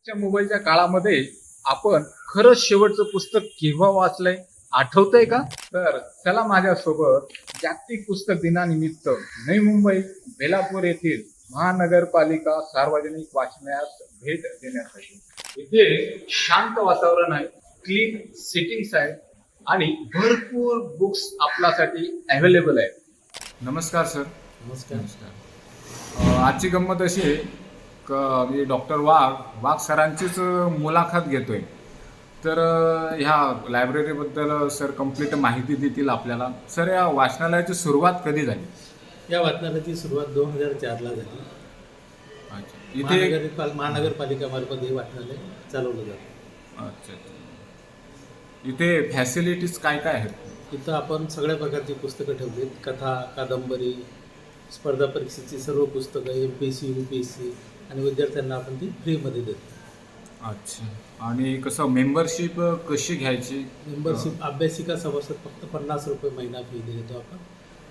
च्या मोबाईलच्या काळामध्ये आपण खरंच शेवटचं पुस्तक केव्हा वाचलंय आठवतंय का? तर चला माझ्यासोबत जागतिक पुस्तक दिनानिमित्त नवी मुंबई बेलापूर येथील महानगरपालिका सार्वजनिक वाचनालयास भेट देण्यासाठी. इथे शांत वातावरण आहे, क्लीन सिटिंग्स आहे आणि भरपूर बुक्स आपल्यासाठी अवेलेबल आहे. नमस्कार सर. नमस्कार. आजची गंमत अशी आहे मी डॉक्टर वाघ सरांचीच मुलाखत घेतोय. तर ह्या लायब्ररीबद्दल सर कंप्लीट माहिती देतील आपल्याला. सर, या वाचनालयाची सुरुवात कधी झाली? या वाचनालयाची सुरुवात 2004ला झाली. अच्छा. इथे महानगरपालिकामार्फत हे वाचनालय चालवलं जातं. अच्छा. इथे फॅसिलिटीज काय काय आहेत? इथं आपण सगळ्या प्रकारची पुस्तकं ठेवलीत. कथा, कादंबरी, स्पर्धा परीक्षेची सर्व पुस्तकं, MPSC, UPSC आणि विद्यार्थ्यांना आपण ती फ्रीमध्ये देतो. अच्छा. आणि कसं मेंबरशिप कशी घ्यायची? मेंबरशिप अभ्यासिका सभासद फक्त 50 रुपये महिना फी देतो आपण.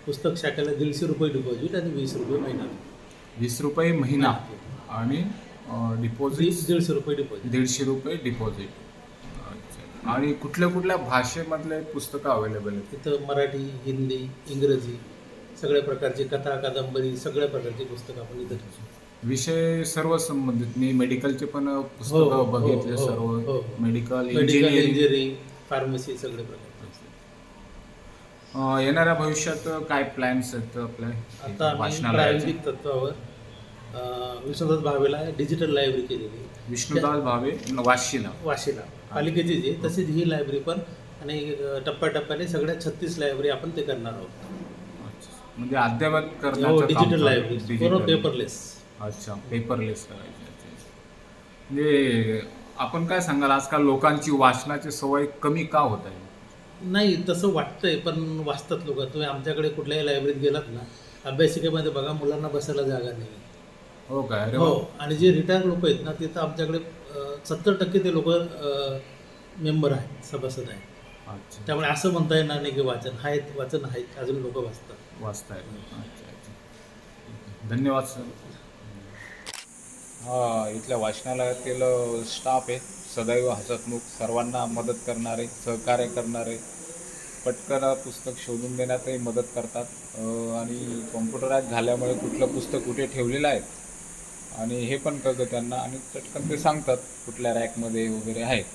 पुस्तक शाखेला 150 रुपये डिपॉझिट आणि 20 रुपये महिना. 20 रुपये महिना आणि डिपॉझिट 150 रुपये डिपॉझिट. 150 रुपये डिपॉझिट. अच्छा. आणि कुठल्या कुठल्या भाषेमधले पुस्तकं अवेलेबल आहेत? तिथं मराठी, हिंदी, इंग्रजी सगळ्या प्रकारची कथा, कादंबरी सगळ्या प्रकारची पुस्तकं आपण इथं ठेवतो. विषय सर्व संबंधित. मी मेडिकलचे पण पुस्तकं बघितले. सर्व मेडिकल, इंजिनिअरिंग, फार्मसी सगळे प्रकार. येणाऱ्या भविष्यात काय प्लॅन्स आहेत आपल्या आता आम्ही वाचनालयाचे? प्रायोगिक तत्वावर विष्णुदास भावेला डिजिटल लायब्ररी केलेली आहे. विष्णुदास भावे वाशीला पालिकेची जी तशीच ही लायब्ररी पण, आणि टप्प्याटप्प्याने सगळ्या 36 लायब्ररी आपण ते करणार आहोत. म्हणजे अद्ययावत करण्याचं डिजिटल लायब्ररी, पूर्ण पेपरलेस. अच्छा, पेपरलेस करायचे. म्हणजे आपण काय सांगाल, आजकाल लोकांची वाचनाची सवय कमी का होत आहे? नाही, तसं वाटतंय, पण वाचतात लोक. तुम्ही आमच्याकडे कुठल्याही लायब्ररीत गेलात ना, अभ्यासिकेमध्ये बघा, मुलांना बसायला जागा नाही. हो काय? हो. आणि जे रिटायर लोक आहेत ना, तिथं आमच्याकडे 70% ते लोक मेंबर आहेत, सभासद आहेत. अच्छा. त्यामुळे असं म्हणता येणार नाही की वाचन आहेत, अजून लोक वाचताय. अच्छा. धन्यवाद सर. इथल्या वाचनालयातील स्टाफ आहे सदैव हसतमुख, सर्वांना मदत करणारे, सहकार्य करणारे, पटकन पुस्तक शोधून देण्यातही मदत करतात. आणि कॉम्प्युटराईज झाल्यामुळे कुठलं पुस्तक कुठे ठेवलेलं आहे आणि हे पण कळतं त्यांना, आणि पटकन ते सांगतात कुठल्या रॅकमध्ये वगैरे आहेत,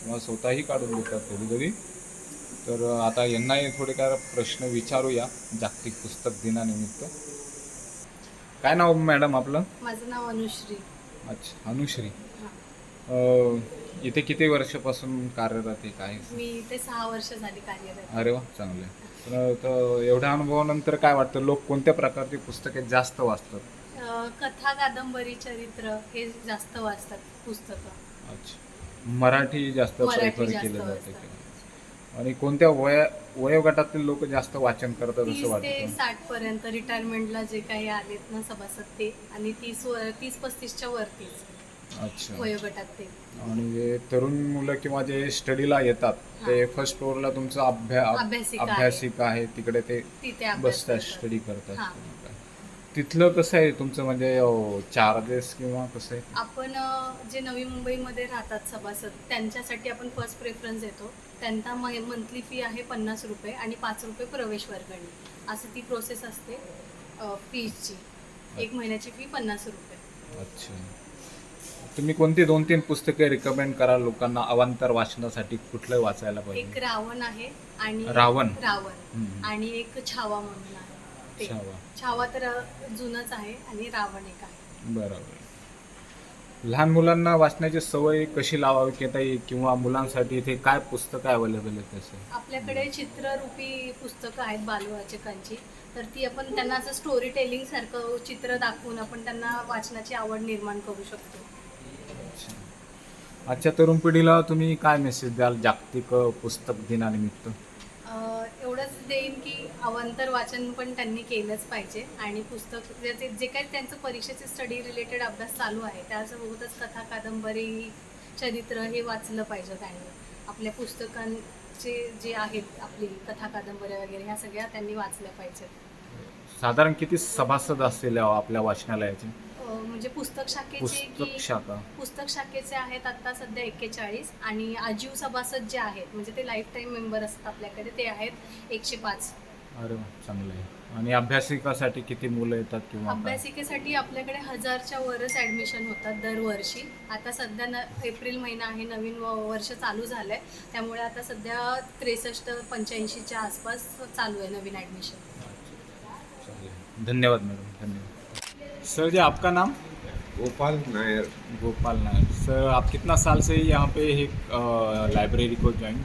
किंवा स्वतःही काढून देतात कधी कधी. तर आता यांनाही थोडेफार प्रश्न विचारूया जागतिक पुस्तक दिनानिमित्त. काय नाव मॅडम आपलं? माझं नाव अनुश्री. अच्छा, अनुश्री. हां. इथे किती वर्षापासून कार्यरत आहे? काय? मी इथे 6 वर्ष झाली कार्यरत. अरे वा, चांगलं आहे. तर एवढ्या अनुभवानंतर काय वाटतं, लोक कोणत्या प्रकारची पुस्तके जास्त वाचतात? कथा, कादंबरी, चरित्र हे जास्त वाचतात पुस्तकं. अच्छा. मराठी जास्त मराठी प्रेफर जास्त केलं जाते? वाचतात. आणि कोणत्या वयोगटातील लोक जास्त वाचन करतात 30 असं ते वाटतं? 60 पर्यंत रिटायरमेंटला जे काही आलेत ना सभासद ते, आणि 30-35च्या वरतीच अच्छा. वयोगटात ते. आणि जे तरुण मुलं किंवा जे स्टडीला येतात ते फर्स्ट फ्लोअरला तुमचं अभ्यासिका आहे, तिकडे ते तिथे अभ्यास बसतात, करतात. स्टडी करतात. हां. तिथलं कसं आहे तुमचं, म्हणजे चार्जेस किंवा कसं आहे? आपण जे नवी मुंबईमध्ये राहतात सभासद त्यांच्यासाठी आपण फर्स्ट प्रेफरन्स देतो. त्यांना मंथली फी आहे 50 रुपये आणि 5 रुपये प्रवेश वर्गणी, असं ती प्रोसेस असते फीजची. 1 महिन्याची फी 50 रुपये. अच्छा. तुम्ही कोणती 2-3 पुस्तके रिकमेंड कराल लोकांना अवांतर वाचनासाठी? कुठलं वाचायला एक पाहिजे? रावण आहे आणि रावण. रावण आणि एक छावा म्हणून आहे. ते छावा तर जुनच आहे आणि रावण एक आहे. बरोबर. लहान मुलांना वाचण्याची सवय कशी लावावी की, किंवा मुलांसाठी इथे काय पुस्तकं अवेलेबल आहेत तसे? आपल्याकडे चित्ररूपी पुस्तकं आहेत बालवाचकांची, तर ती आपण त्यांना असं स्टोरी टेलिंग सारखं चित्र दाखवून आपण त्यांना वाचनाची आवड निर्माण करू शकतो. आजच्या तरुण पिढीला तुम्ही काय मेसेज द्याल जागतिक पुस्तक दिनानिमित्त? एवढंच देईन की अवांतर वाचन पण त्यांनी केलंच पाहिजे, आणि पुस्तक जे काही त्यांचं परीक्षेचे स्टडी रिलेटेड अभ्यास चालू आहे त्यासोबतच कथा, कादंबरी, चरित्र हे वाचलं पाहिजे त्यांनी. आपल्या पुस्तकांचे जे आहेत, आपली कथा, कादंबऱ्या वगैरे ह्या सगळ्या त्यांनी वाचल्या पाहिजेत. साधारण किती सभासद असतील आपल्या वाचनालयाचे? म्हणजे पुस्तक शाखेचे पुस्तक की शाखा. पुस्तक शाखेचे आहेत आता सध्या 41 आणि आजीव सभासद जे आहेत म्हणजे ते लाईफ टाईम मेंबर असतात आपल्याकडे ते आहेत 105. अरे वा, चांगलं आहे. आणि अभ्यासिकासाठी किती मुलं येतात किंवा काय? अभ्यासिकेसाठी आपल्याकडे 1000च्या वरच ॲडमिशन होतात दरवर्षी. आता सध्या एप्रिल महिना आहे, नवीन वर्ष चालू झालं आहे, त्यामुळे आता सध्या 63-85च्या आसपास चालू आहे नवीन ॲडमिशन. चलिए, धन्यवाद मैडम, धन्यवाद. सर जी, आपका नाम? गोपाल नायर. गोपाल नायर. सर, आप कितना साल से यहाँ पे लाइब्रेरी को ज्वाइन?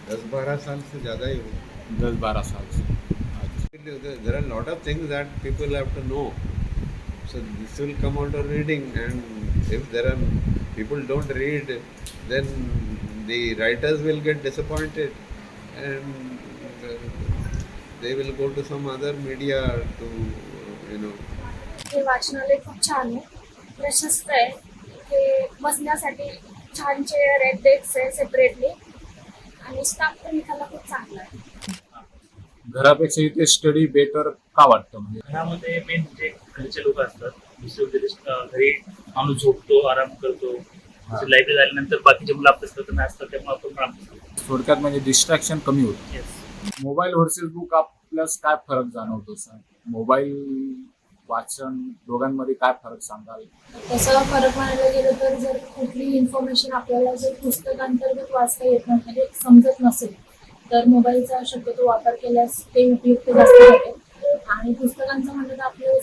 10-12 साल से ज़्यादा ही हो. 10-12 साल से. अच्छा. There are a lot of things that people have to know. So this will come out of reading, and if there are people don't read, then the writers will get disappointed, and they will go to some other media to, you know. हे वाचनालय खूप छान आहे, प्रशस्त आहे. इथे बसण्यासाठी छान चेअर आहेत, डेस्क आहे सेपरेटली आणि स्टाफ पण इथला खूप चांगला आहे. घरापेक्षा इथे स्टडी बेटर का वाटतं? म्हणजे घरामध्ये मेन म्हणजे घरचे लोक असतात. दुसरे म्हणजे घरी माणूस झोपतो, आराम करतो. लायब्ररी झाल्यानंतर बाकीचे मुलं अभ्यास करताना असतात, त्यामुळे आपण पण अभ्यास करतो. थोडक्यात म्हणजे डिस्ट्रॅक्शन कमी होतं. Yes. मोबाईल व्हर्सेस बुक आपल्यास काय फरक जाणवतो सर? मोबाईल वाचन दोघांमध्ये काय फरक सांगाल? तसा फरक म्हणायला गेलं तर जर कुठली इन्फॉर्मेशन आपल्याला जर पुस्तकांतर्गत वाचता येत नाही म्हणजे समजत नसेल तर मोबाईलचा शक्यतो वापर केल्यास ते उपयुक्त जास्त होते. आणि पुस्तकांचं म्हणलं तर आपलं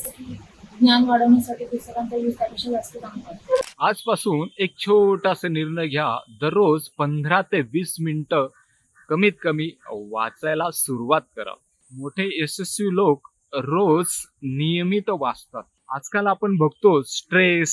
ज्ञान वाढवण्यासाठी पुस्तकांचा यूज त्यापेक्षा जास्त चांगला आहे. आजपासून एक छोटासा निर्णय घ्या. दररोज 15 ते 20 मिनिटं कमीत कमी वाचायला सुरुवात करा. मोठे यशस्वी लोक रोज नियमित वाचतात. आजकाल आपण बघतो स्ट्रेस,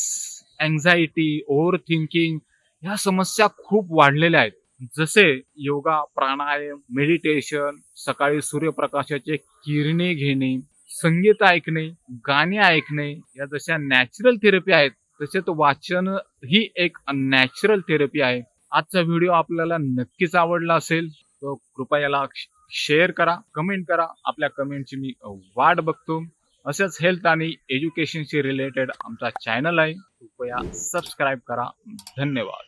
अँझायटी, ओव्हर थिंकिंग ह्या समस्या खूप वाढलेल्या आहेत. जसे योगा, प्राणायाम, मेडिटेशन, सकाळी सूर्यप्रकाशाचे किरणे घेणे, संगीत ऐकणे, गाणे ऐकणे या जशा नॅचरल थेरपी आहेत तसेच वाचन ही एक नॅचरल थेरपी आहे. आजचा व्हिडिओ आपल्याला नक्कीच आवडला असेल तर कृपया याला शेअर करा, कमेंट करा. आपल्या कमेंटची मी वाट बघतो. असेच हेल्थ आणि एज्युकेशनशी रिलेटेड आमचा चॅनल आहे, कृपया सबस्क्राईब करा. धन्यवाद.